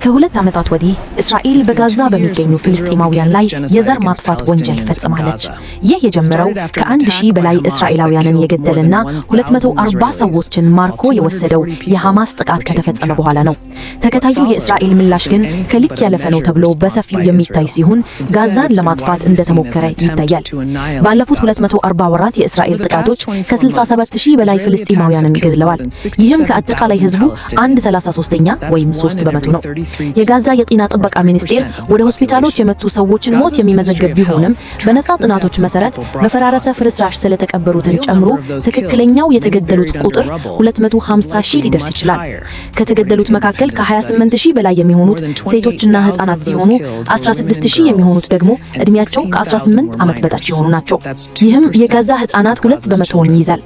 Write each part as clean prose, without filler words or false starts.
ከሁለት ዓመታት ወዲህ እስራኤል በጋዛ በሚገኙ ፍልስጤማውያን ላይ የዘር ማጥፋት ወንጀል ፈጽማለች። ይህ የጀመረው ከ1000 በላይ እስራኤላውያንን የገደለና 240 ሰዎችን ማርኮ የወሰደው የሐማስ ጥቃት ከተፈጸመ በኋላ ነው። ተከታዩ የእስራኤል ምላሽ ግን ከልክ ያለፈ ነው ተብሎ በሰፊው የሚታይ ሲሆን ጋዛን ለማጥፋት እንደተሞከረ ይታያል። ባለፉት 240 ወራት የእስራኤል ጥቃቶች ከ67000 በላይ ፍልስጤማውያንን ገድለዋል። ይህም ከአጠቃላይ ህዝቡ 1/33ኛ ወይም 3 በመቶ ነው። የጋዛ የጤና ጥበቃ ሚኒስቴር ወደ ሆስፒታሎች የመጡ ሰዎችን ሞት የሚመዘግብ ቢሆንም በነጻ ጥናቶች መሰረት በፈራረሰ ፍርስራሽ ስለተቀበሩትን ጨምሮ ትክክለኛው የተገደሉት ቁጥር 250,000 ሊደርስ ይችላል። ከተገደሉት መካከል ከ28000 በላይ የሚሆኑት ሴቶችና ህፃናት ሲሆኑ 16000 የሚሆኑት ደግሞ እድሜያቸው ከ18 ዓመት በታች የሆኑ ናቸው። ይህም የጋዛ ህፃናት 2 በመቶውን ይይዛል።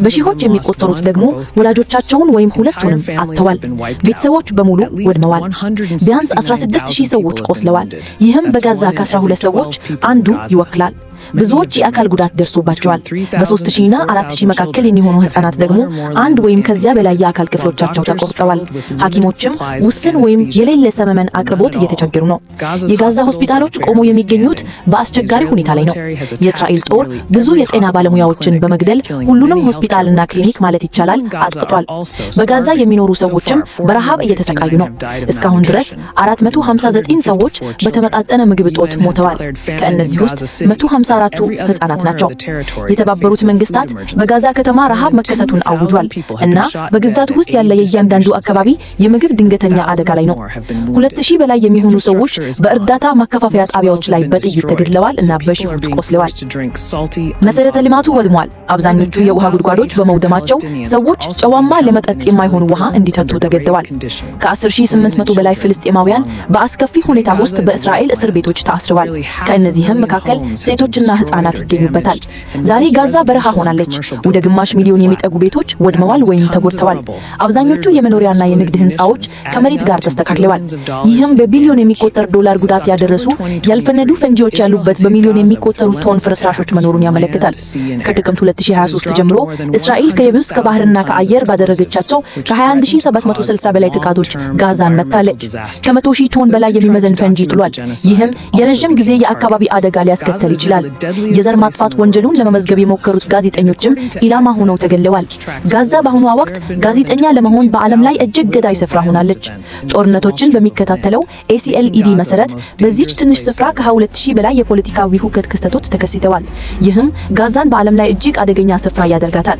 በሺዎች የሚቆጠሩት ደግሞ ወላጆቻቸውን ወይም ሁለቱንም አጥተዋል። ቤተሰቦች በሙሉ ወድመዋል። ቢያንስ 16000 ሰዎች ቆስለዋል። ይህም በጋዛ ከ12 ሰዎች አንዱ ይወክላል። ብዙዎች የአካል ጉዳት ደርሶባቸዋል። በ3000 እና 4000 መካከል የሚሆኑ ህፃናት ደግሞ አንድ ወይም ከዚያ በላይ የአካል ክፍሎቻቸው ተቆርጠዋል። ሐኪሞችም ውስን ወይም የሌለ ሰመመን አቅርቦት እየተቸገሩ ነው። የጋዛ ሆስፒታሎች ቆመው የሚገኙት በአስቸጋሪ ሁኔታ ላይ ነው። የእስራኤል ጦር ብዙ የጤና ባለሙያዎችን በመግደል ሁሉንም ሆስፒታልና ክሊኒክ ማለት ይቻላል አጥቅቷል። በጋዛ የሚኖሩ ሰዎችም በረሃብ እየተሰቃዩ ነው። እስካሁን ድረስ 459 ሰዎች በተመጣጠነ ምግብ እጦት ሞተዋል። ከእነዚህ ውስጥ 154ቱ ህፃናት ናቸው። የተባበሩት መንግስታት በጋዛ ከተማ ረሃብ መከሰቱን አውጇል እና በግዛቱ ውስጥ ያለ የእያንዳንዱ አካባቢ የምግብ ድንገተኛ አደጋ ላይ ነው። 2000 በላይ የሚሆኑ ሰዎች በእርዳታ ማከፋፈያ ጣቢያዎች ላይ በጥይት ተገድለዋል እና በሺዎች ቆስለዋል። መሰረተ ልማቱ ወድሟል። አብዛኞቹ የውሃ ጉድጓዶች በመውደማቸው ሰዎች ጨዋማ ለመጠጥ የማይሆኑ ውሃ እንዲጠጡ ተገደዋል። ከ10800 በላይ ፍልስጤማውያን በአስከፊ ሁኔታ ውስጥ በእስራኤል እስር ቤቶች ታስረዋል። ከእነዚህም መካከል ሴቶችና ህፃናት ይገኙበታል። ዛሬ ጋዛ በረሃ ሆናለች። ወደ ግማሽ ሚሊዮን የሚጠጉ ቤቶች ወድመዋል ወይም ተጎድተዋል። አብዛኞቹ የመኖሪያና የንግድ ህንፃዎች ከመሬት ጋር ተስተካክለዋል። ይህም በቢሊዮን የሚቆጠር ዶላር ጉዳት ያደረሱ ያልፈነዱ ፈንጂዎች ያሉበት በሚሊዮን የሚቆጠሩ ቶን ፍርስራሾች መኖሩን ያመለክታል። ከጥቅምት 2023 ጀምሮ እስራኤል ከየብስ ከባህርና ከአየር ባደረገቻቸው ከ21760 በላይ ጥቃቶች ጋዛን መታለች። ከ100,000 ቶን በላይ የሚመዘን ፈንጂ ጥሏል። ይህም የረጅም ጊዜ የአካባቢ አደጋ ሊያስከትል ይችላል። የዘር ማጥፋት ወንጀሉን ለመመዝገብ የሞከሩት ጋዜጠኞችም ኢላማ ሆነው ተገለዋል። ጋዛ በአሁኑ ወቅት ጋዜጠኛ ለመሆን በዓለም ላይ እጅግ ገዳይ ስፍራ ሆናለች። ጦርነቶችን በሚከታተለው ACLED መሰረት በዚህች ትንሽ ስፍራ ከ22000 በላይ የፖለቲካዊ ሁከት ክስተቶች ተከስተዋል። ይህም ጋዛን በዓለም ላይ እጅግ አደገኛ ስፍራ ያደርጋታል።